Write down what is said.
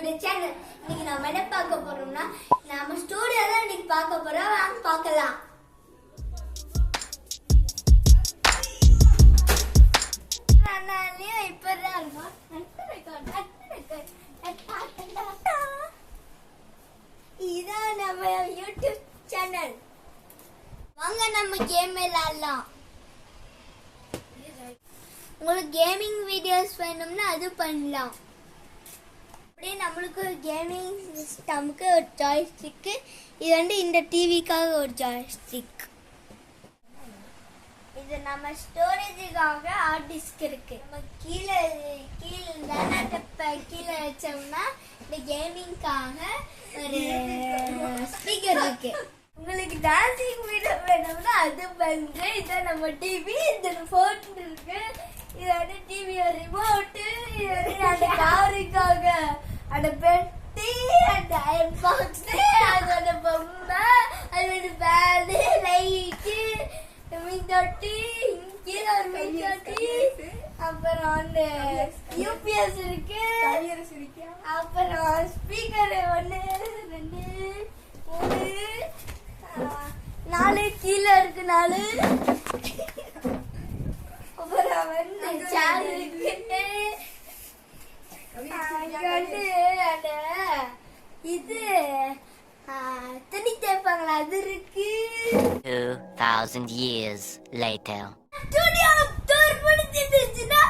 Studio channel. இன்னைக்கு நாம என்ன பார்க்க போறோம்னா நாம ஸ்டுடியோ தான் இன்னைக்கு பார்க்க போறோம். வாங்க பார்க்கலாம். நானே இப்பதான் இருக்கும். இதான் நம்ம யூடியூப் சேனல். வாங்க நம்ம கேம் விளையாடலாம். உங்களுக்கு கேமிங் வீடியோஸ் வேணும்னா அது பண்ணலாம். அப்படியே நம்மளுக்கு கேமிங் சிஸ்டமுக்கு ஒரு ஜாய்ஸ்டிக்கு, இது வந்து இந்த டிவிக்காக ஒரு ஜாய்ஸ்டிக். இது நம்ம ஸ்டோரேஜுக்காக ஹார்ட் டிஸ்க் இருக்கு. நம்ம கீழே கீழே வச்சோம்னா இந்த கேமிங்காக ஒரு ஸ்பீக்கர் இருக்கு. உங்களுக்கு டான்சிங் வீடியோ வேணும்னா அது பண்ணுங்க. இதான் நம்ம டிவி, இந்த ஃபோன் இருக்கு. இது வந்து டிவி ரிமோட்டு, இது வந்து அந்த காருக்காக அந்த பெட்டி, அந்த அயன் பாக்ஸ், அதோட பொம்மை, அதோட பேடு, லைட்டு, மீன் தொட்டி, கீழே ஒரு மீன் தொட்டி, அப்புறம் அந்த யூபிஎஸ் இருக்கு, அப்புறம் ஸ்பீக்கர் 1 2 3 4 கீழே இருக்கு 4. அப்புறம் வந்து சேர் இருக்கு. வந்து அந்த இது துணி தேய்ப்பாங்களா அது இருக்கு. 2000 years later. Studio tour முடிஞ்சிருச்சுன்னா